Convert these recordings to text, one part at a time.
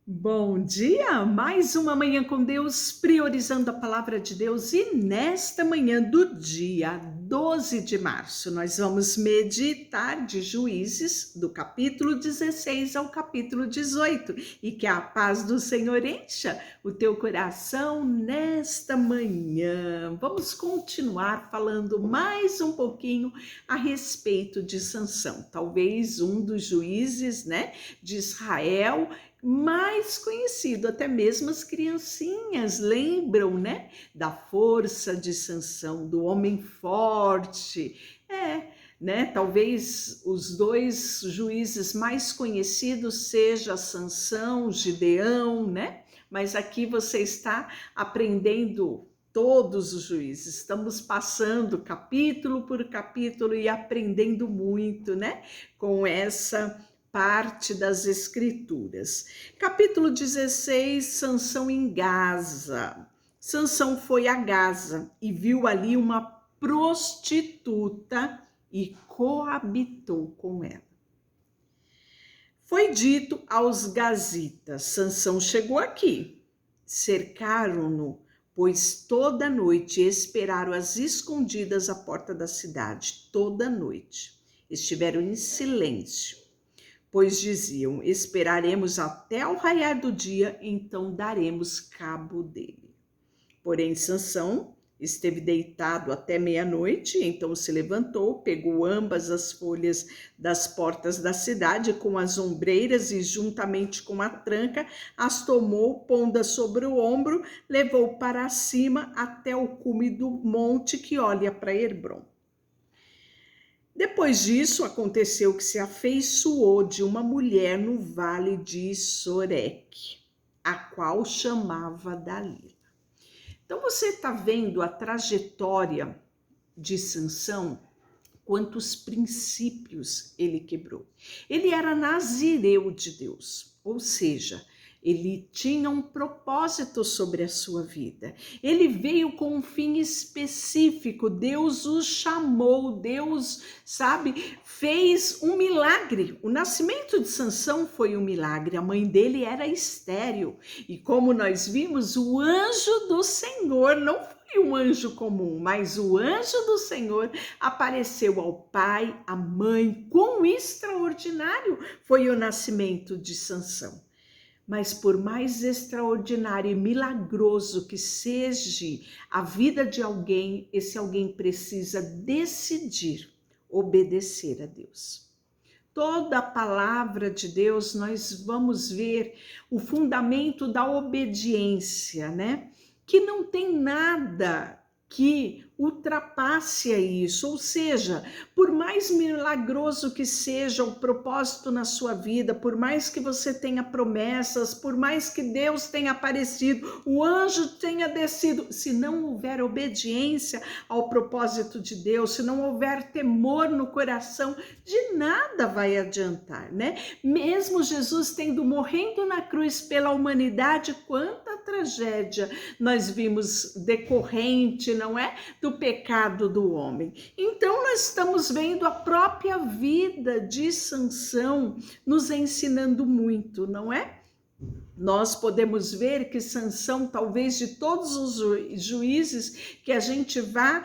Bom dia! Mais uma manhã com Deus, priorizando a palavra de Deus. E nesta manhã do dia 12 de março, nós vamos meditar de Juízes, do capítulo 16 ao capítulo 18. E que a paz do Senhor encha o teu coração nesta manhã. Vamos continuar falando mais um pouquinho a respeito de Sansão. Talvez um dos juízes, de Israel, mais conhecido, até mesmo as criancinhas lembram, da força de Sansão, do homem forte. Talvez os dois juízes mais conhecidos seja Sansão, Gideão, Mas aqui você está aprendendo todos os juízes. Estamos passando capítulo por capítulo e aprendendo muito, Com essa parte das escrituras. Capítulo 16, Sansão em Gaza. Sansão foi a Gaza e viu ali uma prostituta e coabitou com ela. Foi dito aos gazitas: Sansão chegou aqui. Cercaram-no, pois toda noite esperaram às escondidas à porta da cidade. Toda noite estiveram em silêncio, pois diziam: esperaremos até o raiar do dia, então daremos cabo dele. Porém, Sansão esteve deitado até meia-noite, então se levantou, pegou ambas as folhas das portas da cidade com as ombreiras e, juntamente com a tranca, as tomou, pondo-as sobre o ombro, levou para cima até o cume do monte que olha para Hebrom. Depois disso, aconteceu que se afeiçoou de uma mulher no vale de Soreque, a qual chamava Dalila. Então você está vendo a trajetória de Sansão, quantos princípios ele quebrou. Ele era nazireu de Deus, ou seja, ele tinha um propósito sobre a sua vida. Ele veio com um fim específico. Deus o chamou, Deus, fez um milagre. O nascimento de Sansão foi um milagre. A mãe dele era estéril. E como nós vimos, o anjo do Senhor não foi um anjo comum, mas o anjo do Senhor apareceu ao pai, à mãe. Quão extraordinário foi o nascimento de Sansão. Mas por mais extraordinário e milagroso que seja a vida de alguém, esse alguém precisa decidir obedecer a Deus. Toda a palavra de Deus, nós vamos ver o fundamento da obediência, Que não tem nada que ultrapasse a isso, ou seja, por mais milagroso que seja o propósito na sua vida, por mais que você tenha promessas, por mais que Deus tenha aparecido, o anjo tenha descido, se não houver obediência ao propósito de Deus, se não houver temor no coração, de nada vai adiantar, Mesmo Jesus morrendo na cruz pela humanidade, quanta tragédia nós vimos decorrente, não é? Do pecado do homem. Então nós estamos vendo a própria vida de Sansão nos ensinando muito, não é? Nós podemos ver que Sansão, talvez de todos os juízes que a gente vai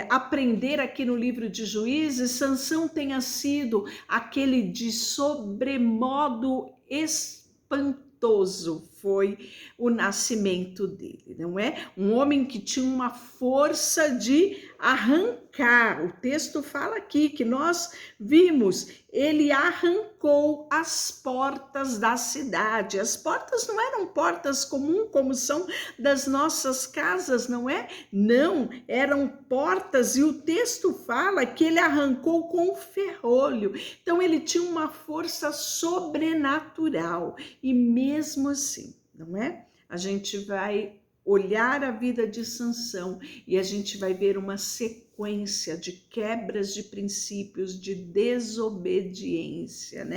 aprender aqui no livro de Juízes, Sansão tenha sido aquele de sobremodo espantoso foi o nascimento dele, não é? Um homem que tinha uma força de arrancar. O texto fala aqui que nós vimos, ele arrancou as portas da cidade. As portas não eram portas comuns como são das nossas casas, não é? Não, eram portas, e o texto fala que ele arrancou com ferrolho. Então ele tinha uma força sobrenatural, e mesmo assim, não é? A gente vai olhar a vida de Sansão e a gente vai ver uma sequência de quebras de princípios, de desobediência,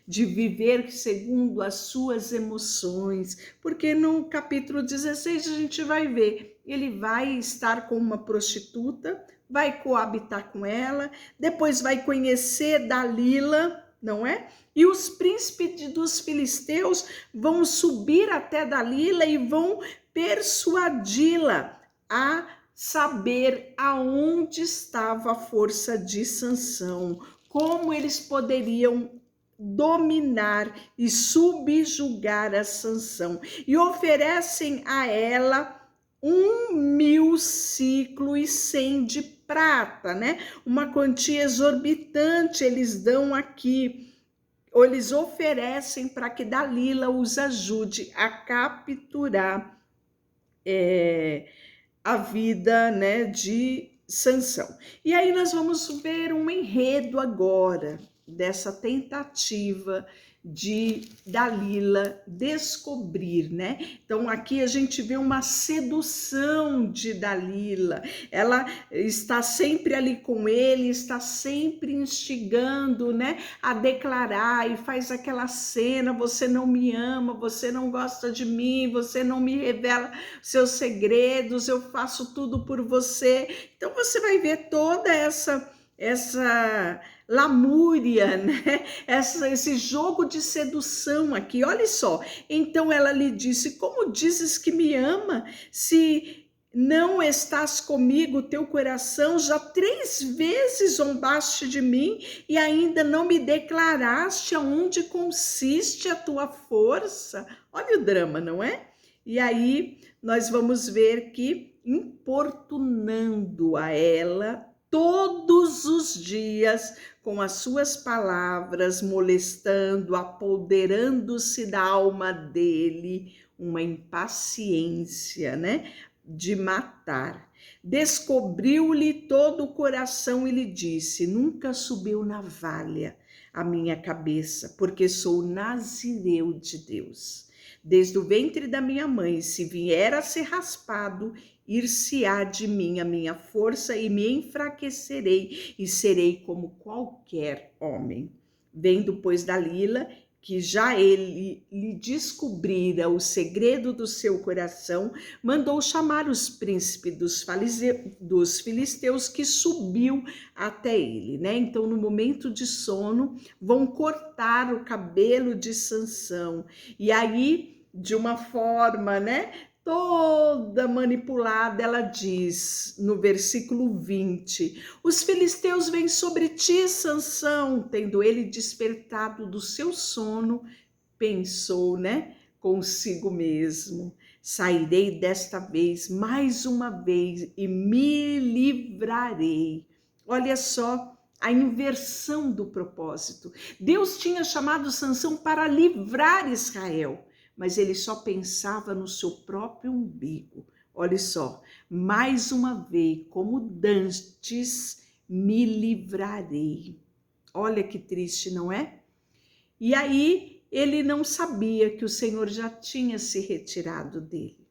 De viver segundo as suas emoções, porque no capítulo 16 a gente vai ver, ele vai estar com uma prostituta, vai coabitar com ela, depois vai conhecer Dalila, não é? E os príncipes dos filisteus vão subir até Dalila e vão persuadi-la a saber aonde estava a força de Sansão, como eles poderiam dominar e subjugar a Sansão, e oferecem a ela 1.000 ciclos de prata, né? Uma quantia exorbitante eles dão aqui, ou eles oferecem para que Dalila os ajude a capturar a vida, né, de Sansão. E aí nós vamos ver um enredo agora dessa tentativa de Dalila descobrir, né? Então aqui a gente vê uma sedução de Dalila. Ela está sempre ali com ele, está sempre instigando, né, a declarar, e faz aquela cena: você não me ama, você não gosta de mim, você não me revela seus segredos, eu faço tudo por você. Então você vai ver toda essa lamúria, né? Esse jogo de sedução aqui. Olha só. Então ela lhe disse: como dizes que me ama, se não estás comigo, teu coração já 3 vezes zombaste de mim e ainda não me declaraste aonde consiste a tua força? Olha o drama, não é? E aí nós vamos ver que, importunando a ela todos os dias com as suas palavras, molestando, apoderando-se da alma dele, uma impaciência, né, de matar. Descobriu-lhe todo o coração e lhe disse: nunca subiu navalha a minha cabeça, porque sou nazireu de Deus. Desde o ventre da minha mãe, se vier a ser raspado, ir-se-á de mim a minha força e me enfraquecerei e serei como qualquer homem. Vendo, pois, Dalila que já ele lhe descobrira o segredo do seu coração, mandou chamar os príncipes dos filisteus, que subiu até ele, né? Então, no momento de sono, vão cortar o cabelo de Sansão, e aí, de uma forma, né, toda manipulada, ela diz no versículo 20: os filisteus vêm sobre ti, Sansão. Tendo ele despertado do seu sono, pensou, né, consigo mesmo: sairei desta vez, mais uma vez, e me livrarei. Olha só a inversão do propósito. Deus tinha chamado Sansão para livrar Israel, mas ele só pensava no seu próprio umbigo. Olha só, mais uma vez, como dantes, me livrarei. Olha que triste, não é? E aí ele não sabia que o Senhor já tinha se retirado dele.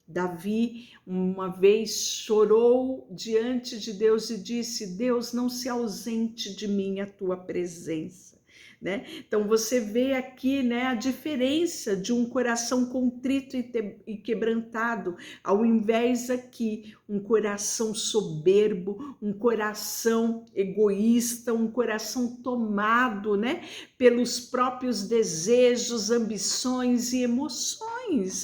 Davi uma vez chorou diante de Deus e disse: Deus, não se ausente de mim a tua presença. Né? Então você vê aqui, né, a diferença de um coração contrito e quebrantado, ao invés aqui um coração soberbo, um coração egoísta, um coração tomado, né, pelos próprios desejos, ambições e emoções.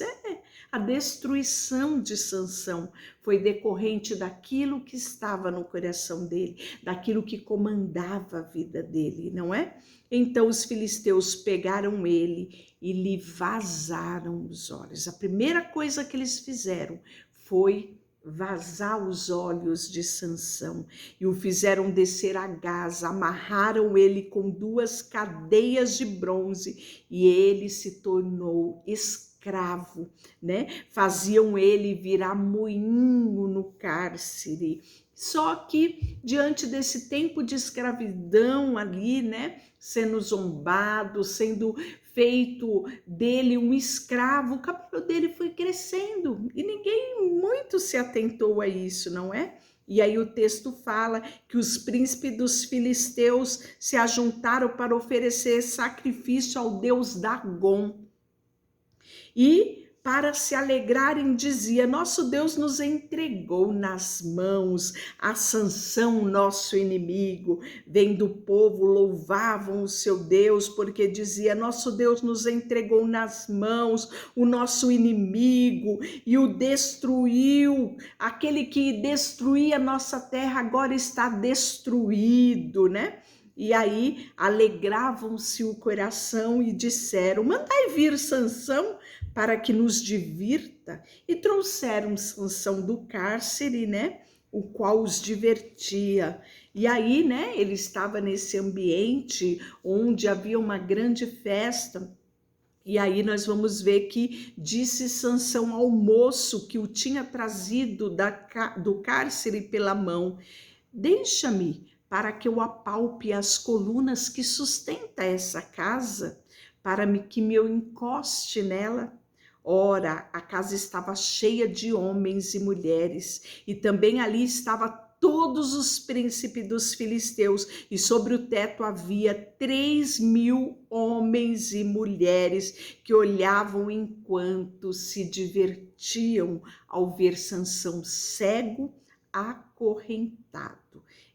A destruição de Sansão foi decorrente daquilo que estava no coração dele, daquilo que comandava a vida dele, não é? Então os filisteus pegaram ele e lhe vazaram os olhos. A primeira coisa que eles fizeram foi vazar os olhos de Sansão e o fizeram descer a Gaza, amarraram ele com 2 cadeias de bronze e ele se tornou escravo, né? Faziam ele virar moinho no cárcere. Só que diante desse tempo de escravidão ali, né, sendo zombado, sendo feito dele um escravo, o cabelo dele foi crescendo e ninguém muito se atentou a isso, não é? E aí o texto fala que os príncipes dos filisteus se ajuntaram para oferecer sacrifício ao deus Dagom. E para se alegrarem, dizia: nosso Deus nos entregou nas mãos a Sansão, nosso inimigo. Vendo o povo, louvavam o seu Deus, porque dizia: nosso Deus nos entregou nas mãos o nosso inimigo e o destruiu. Aquele que destruía nossa terra agora está destruído, né? E aí alegravam-se o coração e disseram: mandai vir Sansão para que nos divirta. E trouxeram Sansão do cárcere, né? O qual os divertia. E aí, né? Ele estava nesse ambiente onde havia uma grande festa. E aí nós vamos ver que disse Sansão ao moço que o tinha trazido do cárcere pela mão: deixa-me para que eu apalpe as colunas que sustenta essa casa, para que me eu encoste nela. Ora, a casa estava cheia de homens e mulheres, e também ali estava todos os príncipes dos filisteus, e sobre o teto havia 3.000 homens e mulheres que olhavam enquanto se divertiam ao ver Sansão cego, acorrentado.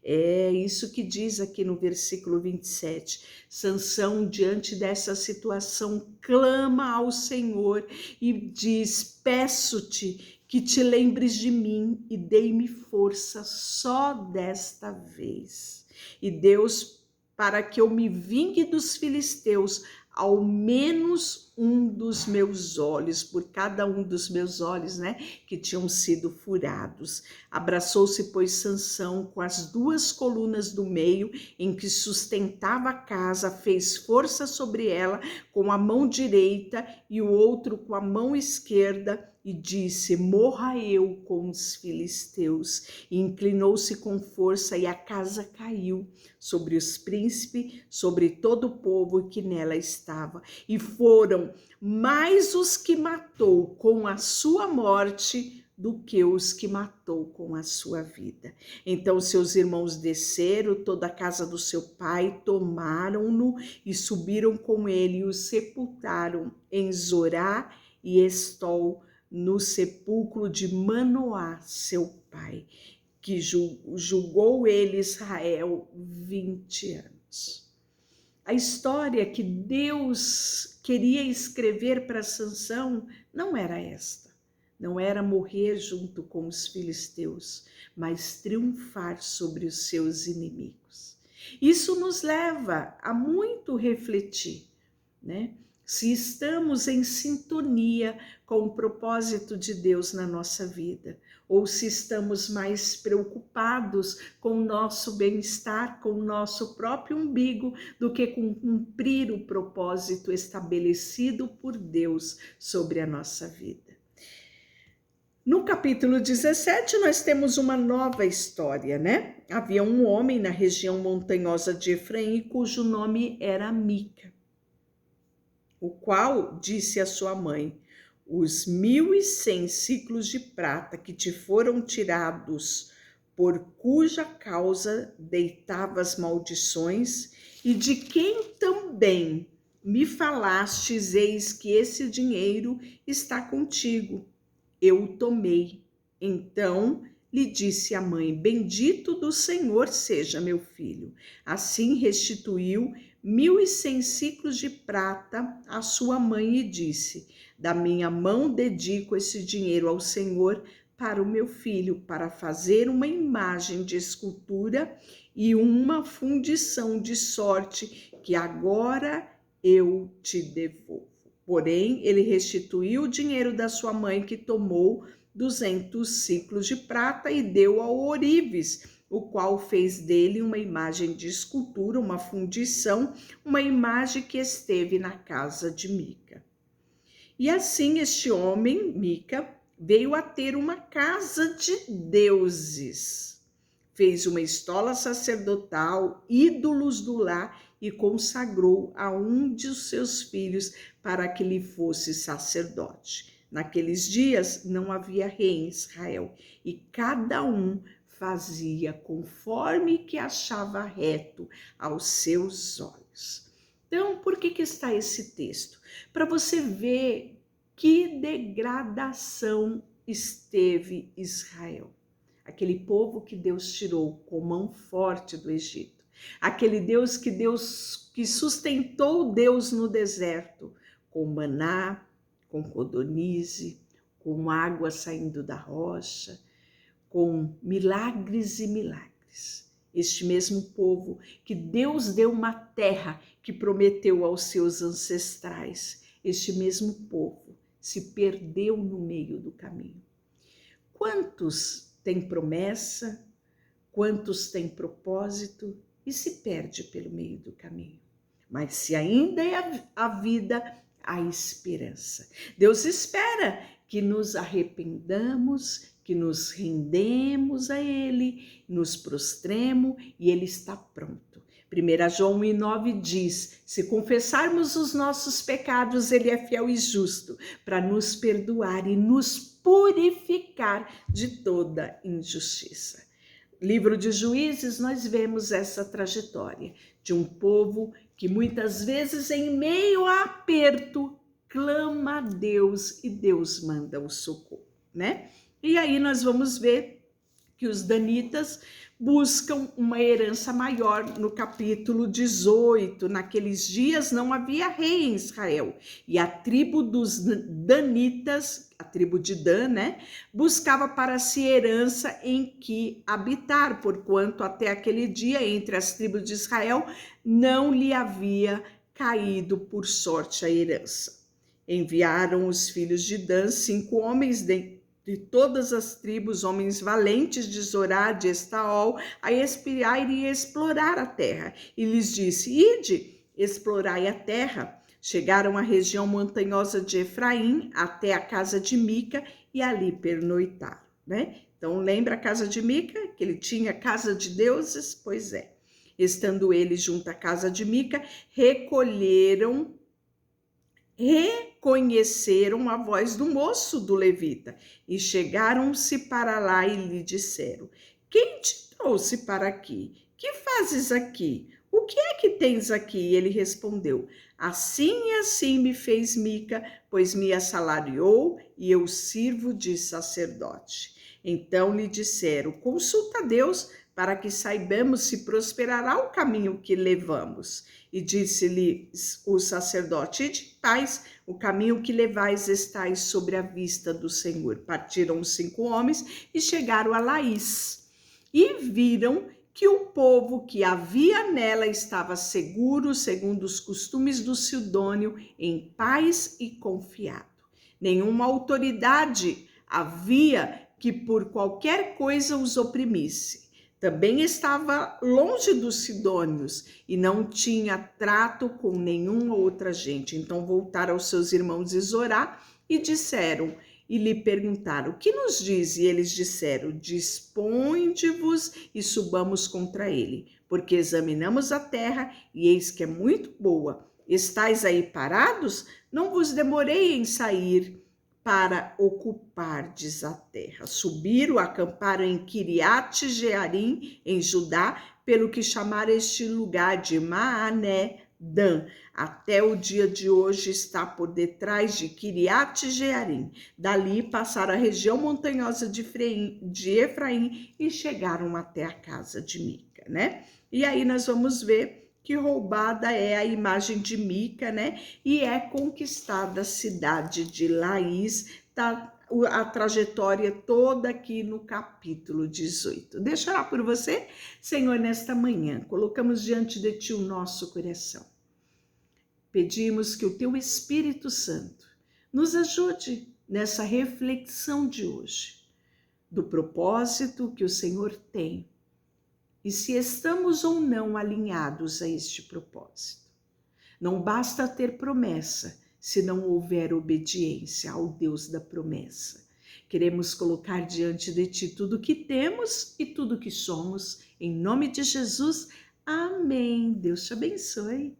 É isso que diz aqui no versículo 27. Sansão, diante dessa situação, clama ao Senhor e diz: peço-te que te lembres de mim e dei-me força só desta vez. E Deus, para que eu me vingue dos filisteus, ao menos um dos meus olhos, por cada um dos meus olhos, né, que tinham sido furados. Abraçou-se, pois, Sansão com as duas colunas do meio em que sustentava a casa, fez força sobre ela com a mão direita e o outro com a mão esquerda, e disse: morra eu com os filisteus. E inclinou-se com força, e a casa caiu sobre os príncipes, sobre todo o povo que nela estava. E foram mais os que matou com a sua morte do que os que matou com a sua vida. Então seus irmãos desceram, toda a casa do seu pai, tomaram-no e subiram com ele e o sepultaram em Zorá e Estol, no sepulcro de Manoá, seu pai, que julgou ele Israel 20 anos. A história que Deus queria escrever para Sansão não era esta. Não era morrer junto com os filisteus, mas triunfar sobre os seus inimigos. Isso nos leva a muito refletir, né? Se estamos em sintonia com o propósito de Deus na nossa vida, ou se estamos mais preocupados com o nosso bem-estar, com o nosso próprio umbigo, do que com cumprir o propósito estabelecido por Deus sobre a nossa vida. No capítulo 17, nós temos uma nova história, né? Havia um homem na região montanhosa de Efraim, cujo nome era Mica, o qual disse à sua mãe: os 1.100 ciclos de prata que te foram tirados, por cuja causa deitavas maldições, e de quem também me falastes, eis que esse dinheiro está contigo. Eu o tomei. Então lhe disse a mãe: bendito do Senhor seja meu filho. Assim restituiu 1.100 ciclos de prata à sua mãe e disse: da minha mão dedico esse dinheiro ao Senhor para o meu filho, para fazer uma imagem de escultura e uma fundição de sorte que agora eu te devolvo. Porém, ele restituiu o dinheiro da sua mãe, que tomou 200 ciclos de prata e deu ao ourives, o qual fez dele uma imagem de escultura, uma fundição, uma imagem que esteve na casa de Mica. E assim este homem, Mica, veio a ter uma casa de deuses. Fez uma estola sacerdotal, ídolos do lar, e consagrou a um de seus filhos para que lhe fosse sacerdote. Naqueles dias não havia rei em Israel, e cada um fazia conforme que achava reto aos seus olhos. Então, por que está esse texto? Para você ver Que degradação esteve Israel. Aquele povo que Deus tirou com mão forte do Egito. Aquele Deus que sustentou Deus no deserto, com maná, com codornize, com água saindo da rocha, com milagres e milagres. Este mesmo povo que Deus deu uma terra que prometeu aos seus ancestrais, este mesmo povo se perdeu no meio do caminho. Quantos têm promessa, quantos têm propósito e se perde pelo meio do caminho? Mas se ainda é a vida, há esperança. Deus espera que nos arrependamos, que nos rendemos a Ele, nos prostremos e Ele está pronto. 1 João 1,9 diz, se confessarmos os nossos pecados, Ele é fiel e justo para nos perdoar e nos purificar de toda injustiça. Livro de Juízes, nós vemos essa trajetória de um povo que muitas vezes, em meio a aperto, clama a Deus e Deus manda o socorro, né? E aí nós vamos ver que os danitas buscam uma herança maior no capítulo 18. Naqueles dias não havia rei em Israel e a tribo dos danitas, a tribo de Dan, né, buscava para si herança em que habitar, porquanto até aquele dia entre as tribos de Israel não lhe havia caído por sorte a herança. Enviaram os filhos de Dan 5 homens de todas as tribos, homens valentes de Zorá, de Estaol, a espiar e explorar a terra. E lhes disse, ide, explorai a terra. Chegaram à região montanhosa de Efraim, até a casa de Mica, e ali pernoitaram, né? Então, lembra a casa de Mica, que ele tinha casa de deuses? Pois é. Estando eles junto à casa de Mica, reconheceram a voz do moço do levita e chegaram-se para lá e lhe disseram, quem te trouxe para aqui? Que fazes aqui? O que é que tens aqui? E ele respondeu, assim e assim me fez Mica, pois me assalariou e eu sirvo de sacerdote. Então lhe disseram, consulta a Deus para que saibamos se prosperará o caminho que levamos. E disse-lhe o sacerdote, ide em paz, o caminho que levais estáis sobre a vista do Senhor. Partiram os 5 homens e chegaram a Laís. E viram que o povo que havia nela estava seguro, segundo os costumes do Sidônio, em paz e confiado. Nenhuma autoridade havia que por qualquer coisa os oprimisse. Também estava longe dos sidônios e não tinha trato com nenhuma outra gente. Então voltaram aos seus irmãos de Zorá e disseram, e lhe perguntaram, o que nos diz? E eles disseram, disponde-vos e subamos contra ele, porque examinamos a terra e eis que é muito boa. Estais aí parados? Não vos demorei em sair para ocupardes a terra. Subiram, acamparam em Kiriat Jearim, em Judá, pelo que chamaram este lugar de Maané Dan. Até o dia de hoje está por detrás de Kiriat Jearim. Dali passaram a região montanhosa de Efraim e chegaram até a casa de Mica, né? E aí nós vamos ver que roubada é a imagem de Mica, né? E é conquistada a cidade de Laís, tá a trajetória toda aqui no capítulo 18. Deixa eu orar por você, Senhor, nesta manhã. Colocamos diante de Ti o nosso coração. Pedimos que o Teu Espírito Santo nos ajude nessa reflexão de hoje, do propósito que o Senhor tem e se estamos ou não alinhados a este propósito. Não basta ter promessa se não houver obediência ao Deus da promessa. Queremos colocar diante de Ti tudo que temos e tudo que somos. Em nome de Jesus, amém. Deus te abençoe.